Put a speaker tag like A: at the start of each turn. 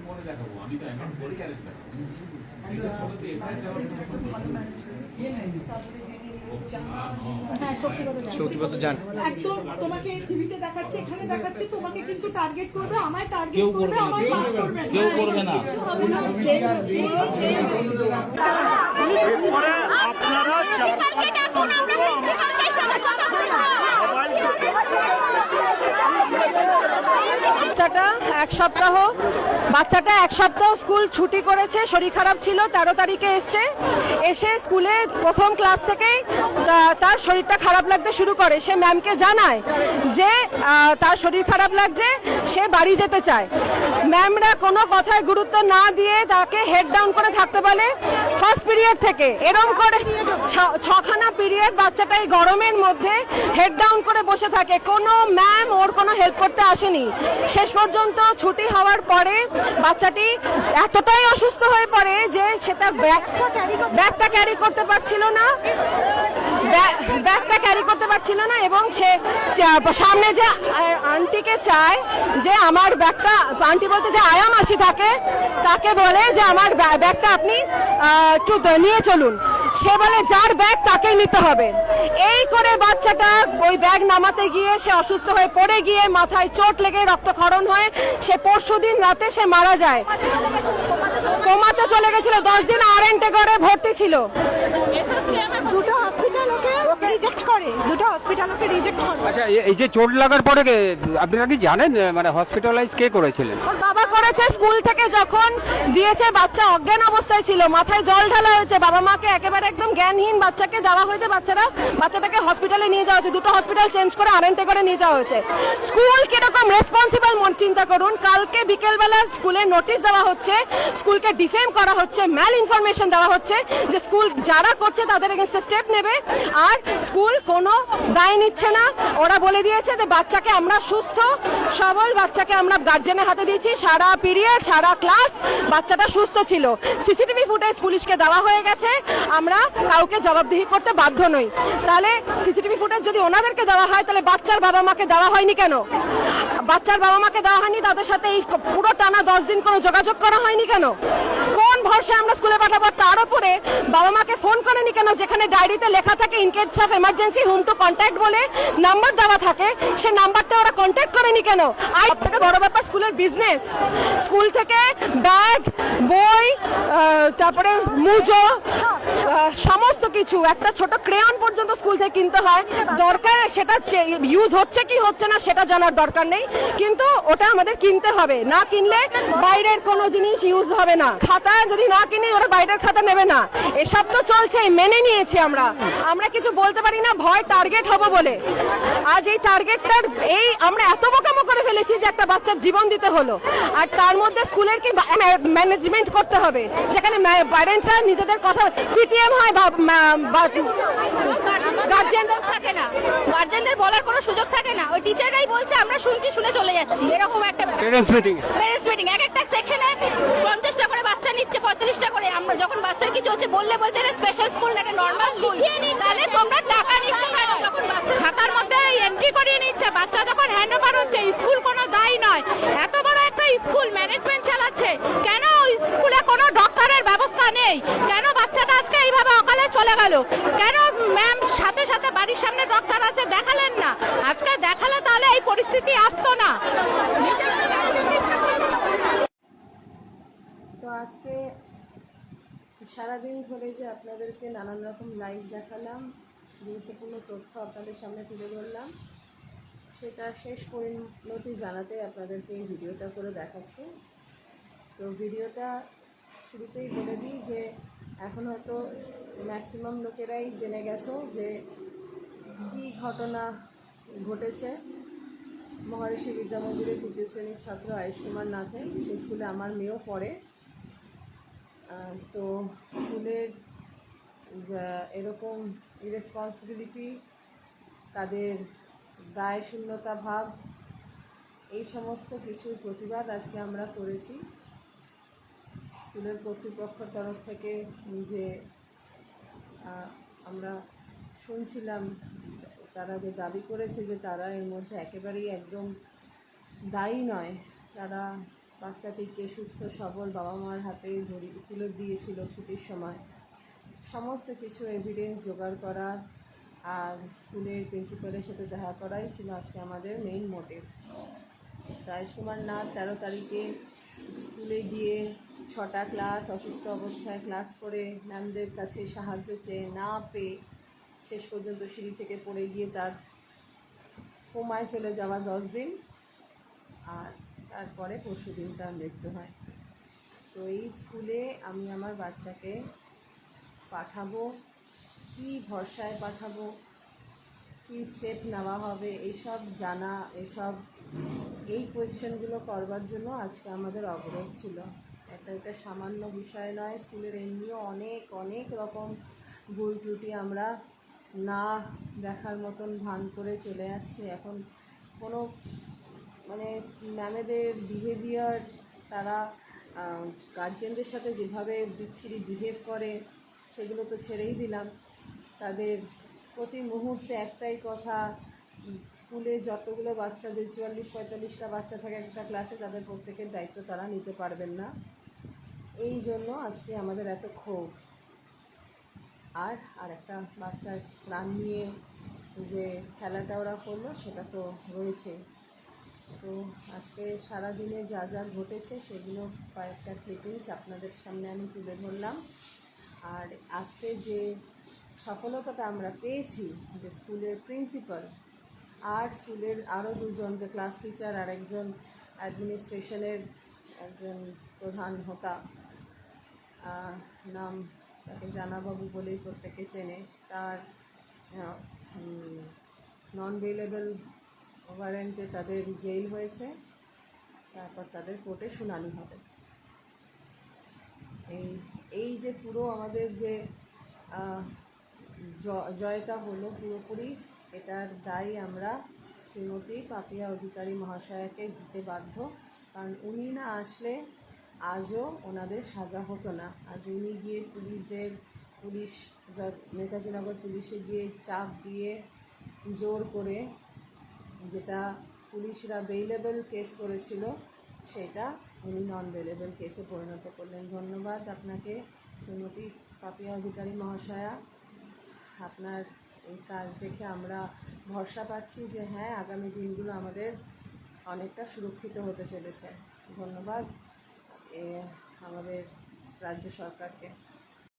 A: পরে দেখাবো, আমি তো এখন পরে ক্যারেজ দেখাবো।
B: শক্তিপদ জান
C: একদম তোমাকে টিভিতে দেখাচ্ছে, এখানে দেখাচ্ছে, তোমাকে কিন্তু টার্গেট করবে, আমায় টার্গেট করবে, আমায় পাস করবে,
D: কেউ করবে না।
E: বাচ্চাটা এক সপ্তাহ স্কুল ছুটি করেছে, শরীর খারাপ ছিল, 13 তারিখে এসে স্কুলে প্রথম ক্লাস থেকেই তার শরীরটা খারাপ লাগতে শুরু করে। সে ম্যামকে জানায় যে তার শরীর খারাপ লাগছে, সে বাড়ি যেতে চায়। ম্যামরা কোনো কথায় গুরুত্ব না দিয়ে তাকে হেড ডাউন করে থাকতে বলে ফার্স্ট পিরিয়ড থেকে। এরকম করে 6খানা পিরিয়ড বাচ্চাটা এই গরমের মধ্যে হেড ডাউন করে বসে থাকে। কোনো ম্যাম ওর কোনো হেল্প করতে আসেনি। শেষ পর্যন্ত ছুটি হওয়ার পরে বাচ্চাটি এতটাই অসুস্থ হয়ে পড়ে যে সে তার ব্যাগটা ক্যারি করতে পারছিল না, এবং সে সামনে যে আন্টিকে চায় যে আমার ব্যাগটা, আন্টি বলতে যে আয়া মাসি তাকে বলে যে আমার ব্যাগটা আপনি একটু নিয়ে চলুন। সে বলে যার ব্যাগ তাকেই নিতে হবে। এই করে বাচ্চাটা ওই ব্যাগ নামাতে গিয়ে সে অসুস্থ হয়ে পড়ে গিয়ে মাথায় চোট লেগে রক্তক্ষরণ হয়ে সে পরশুদিন রাতে সে মারা যায়। কোমাতে চলে গেছিল, 10 দিন আরএনটে করে ভর্তি ছিল। দুটো হসপিটাল ওকে রিজেক্ট করে।
B: আচ্ছা, এই যে চোট লাগার পরে আপনারা কি জানেন মানে হসপিটালাইজ কে করেছিলেন?
E: ওর বাবা করেছে। স্কুল থেকে যখন দিয়েছে বাচ্চা অজ্ঞান অবস্থায় ছিল, মাথায় জল ঢালা হয়েছে, বাবা মাকে একেবারে একদম জ্ঞানহীন বাচ্চাকে দেওয়া হয়েছে। বাচ্চাটাকে হসপিটালে নিয়ে যাওয়া হয়েছে, দুটো হসপিটাল চেঞ্জ করে আরএনটে করে নিয়ে যাওয়া হয়েছে। স্কুল কিরকম রেসপন্সিবল চিন্তা করুন। কালকে বিকেলবেলা স্কুলে নোটিশ দেওয়া হচ্ছে, স্কুলকে ডিফেম করা হচ্ছে, ম্যাল ইনফরমেশন দেওয়া হচ্ছে যে স্কুল যারা করছে তাদের এগেইনস্টে স্টেপ নেবে। আর স্কুল কোনো দায় নিচ্ছে না। ওরা বলে দিয়েছে যে বাচ্চাকে আমরা সুস্থ সবল বাচ্চাকে আমরা গার্জেনের হাতে দিয়েছি। সারা পিরিয়ড সারা ক্লাস বাচ্চাটা সুস্থ ছিল। সিসিটিভি ফুটেজ পুলিশকে দেওয়া হয়ে গেছে। আমরা কাউকে জবাবদিহি করতে বাধ্য নই। তাহলে সিসিটিভি ফুটেজ যদি ওনাদেরকে দেওয়া হয় তাহলে বাচ্চার বাবা মাকে দেওয়া হয়নি কেন? বাচ্চার বাবা মাকে দেওয়া হয়নি, তাদের সাথে এই পুরো টানা 10 দিন কোনো যোগাযোগ করা হয়নি কেন? কোন ভরসা আমরা স্কুলে পাঠাবো? তার উপরে বাবা মাকে ফোন করেনি কেন? যেখানে ডায়েরিতে লেখা থাকে in case of emergency hmm to contact বলে নাম্বার দেওয়া থাকে, সে নাম্বারটা ওরা কন্ট্যাক্ট করেনি কেন? আর থেকে বড় ব্যাপার স্কুলের বিজনেস। স্কুল থেকে ব্যাগ, বই, তারপরে মুজো, সমস্ত কিছু, একটা ছোট ক্রেয়ন পর্যন্ত স্কুল থেকে কিনতে হয়। দরকার সেটা ইউজ হচ্ছে কি হচ্ছে না সেটা জানার দরকার নেই, কিন্তু ওটা আমাদের কিনতে হবে। না কিনলে বাইরের কোনো জিনিস ইউজ হবে না। খাতা যদি না কিনি ওরা বাইরের খাতা নেবে না। এসব তো চলছে, মেনে নিয়েছি আমরা কিছু বলতে পারি না, ভয় টার্গেট হবো বলে। আজ এই টার্গেটটার আমরা এত বোকামো করে ফেলেছি যে একটা বাচ্চার জীবন দিতে হলো। আর তার মধ্যে স্কুলের কি ম্যানেজমেন্ট করতে হবে, যেখানে প্যারেন্টরা নিজেদের কথা পিটিএম হয়,
F: গার্জেনদের থাকে না, গার্জেনদের বলার কোনো সুযোগ থাকে না। ওই টিচাররাই বলছে, আমরা শুনছি, শুনে চলে যাচ্ছি। এরকম একটা
B: প্যারেন্টস মিটিং
F: এক একটা সেকশনে 50টা করে বাচ্চা নিচ্ছে, 45টা করে। আমরা যখন বাচ্চার কিছু হচ্ছে বললে বলছে এটা স্পেশাল স্কুল না, এটা নর্মাল স্কুল। তাহলে তোমরা টাকা নিচ্ছ কেন? খাতার মধ্যে এন্ট্রি করিয়ে নিচ্ছে। বাচ্চা যখন হ্যান্ড ওভার হচ্ছে, স্কুল কোনো দায়ী নয়। এত বড় একটা স্কুল ম্যানেজমেন্ট চালাচ্ছে, কেন স্কুলে কোনো ডক্টরের ব্যবস্থা নেই? কেন বাচ্চাটা আজকে এইভাবে অকালে চলে গেল? কেন ম্যাম সাথে সাথে বাড়ির সামনে ডক্টর আছে দেখালেন না? আজকে দেখালে তাহলে এই পরিস্থিতি আসতো না।
G: তো আজকে সারাদিন ধরে যে আপনাদেরকে নানান রকম লাইভ দেখালাম, গুরুত্বপূর্ণ তথ্য আপনাদের সামনে তুলে ধরলাম, সেটা শেষ পরিণতি জানাতে আপনাদেরকে এই ভিডিওটা করে দেখাচ্ছি। তো ভিডিওটা শুরুতেই বলে দিই যে এখন হয়তো ম্যাক্সিমাম লোকেরাই জেনে গেছো যে কী ঘটনা ঘটেছে মহর্ষি বিদ্যা মন্দিরের 3য় শ্রেণীর ছাত্র আয়ুষ কুমার নাথের। সেই স্কুলে আমার মেয়েও পড়ে। তো স্কুলের যা এরকম ইরেসপন্সিবিলিটি, তাদের দায়শূন্যতা ভাব, এই সমস্ত কিছুর প্রতিবাদ আজকে আমরা করেছি। স্কুলের কর্তৃপক্ষের তরফ থেকে যে আমরা শুনছিলাম, তারা যে দাবি করেছে যে তারা এর মধ্যে একেবারেই একদম দায়ী নয়, তারা বাচ্চাটিকে সুস্থ সবল বাবা মার হাতে তুলে দিয়েছিল ছুটির সময়। সমস্ত কিছু এভিডেন্স জোগাড় করা আর স্কুলের প্রিন্সিপালের সাথে দেখা করাই ছিল আজকে আমাদের মেইন মোটিভ। রাজেশ কুমার নাথ 13 তারিখে স্কুলে গিয়ে 6টা ক্লাস অসুস্থ অবস্থায় ক্লাস করে ম্যামদের কাছে সাহায্য চেয়ে না পেয়ে শেষ পর্যন্ত সিঁড়ি থেকে পড়ে গিয়ে তার কোমায় চলে যাওয়া 10 দিন, আর তারপরে পরশুদিন তার মৃত্যু হয়। তো এই স্কুলে আমি আমার বাচ্চাকে পাঠাবো, কী ভরসায় পাঠাবো, কী স্টেপ নেওয়া হবে এইসব জানা, এই কোয়েশ্চেনগুলো করবার জন্য আজকে আমাদের অবরোধ ছিল। এটা সামান্য বিষয় নয়, স্কুলের এমনিও অনেক রকম ভুল ত্রুটি আমরা না দেখার মতন ভান করে চলে আসছে। এখন কোনো ম্যামেদের বিহেভিয়ার, তারা গার্জেনদের সাথে যেভাবে বিচ্ছিরি বিহেভ করে সেগুলো তো ছেড়েই দিলাম। তাদের প্রতি মুহূর্তে একটাই কথা, স্কুলে যতগুলো বাচ্চা, যে 44-45টা বাচ্চা থাকে একটা ক্লাসে, তাদের প্রত্যেকের দায়িত্ব তারা নিতে পারবেন না। এই জন্য আজকে আমাদের এত ক্ষোভ। আর একটা বাচ্চার প্রাণ নিয়ে যে খেলাটা ওরা করলো সেটা তো রয়েছে। তো আজকে সারাদিনে যা যা ঘটেছে সেগুলো কয়েকটা ক্লিপিংস আপনাদের সামনে আমি তুলে ধরলাম। আর আজকে যে সফলতাটা আমরা পেয়েছি, যে স্কুলের প্রিন্সিপাল আর স্কুলের আরও 2জন, যে ক্লাস টিচার আর একজন অ্যাডমিনিস্ট্রেশনের একজন প্রধান হোতা, নাম তাকে জানাবাবু বলেই প্রত্যেকে চেনে, তার নন বেলেবল ওয়ারেন্টে তাদের জেল হয়েছে, তারপর তাদের কোর্টে শুনানি হবে। এই যে পুরো আমাদের যে জয়টা হলো পুরোপুরি, এটার দায় আমরা শ্রীমতী পাপিয়া অধিকারী মহাশয়াকে দিতে বাধ্য। কারণ উনি না আসলে আজও ওনাদের সাজা হতো না। আজ উনি গিয়ে পুলিশ নেতাজিনগর পুলিশে গিয়ে চাপ দিয়ে জোর করে, যেটা পুলিশরা বেইলেবল কেস করেছিল সেটা উনি নন বেলেবল কেসে পরিণত করলেন। ধন্যবাদ আপনাকে শ্রীমতী পাপিয়া অধিকারী মহাশয়া। আপনার এই কাজ দেখে আমরা ভরসা পাচ্ছি যে হ্যাঁ, আগামী দিনগুলো আমাদের অনেকটা সুরক্ষিত হতে চলেছে। ধন্যবাদ আমাদের রাজ্য সরকারকে।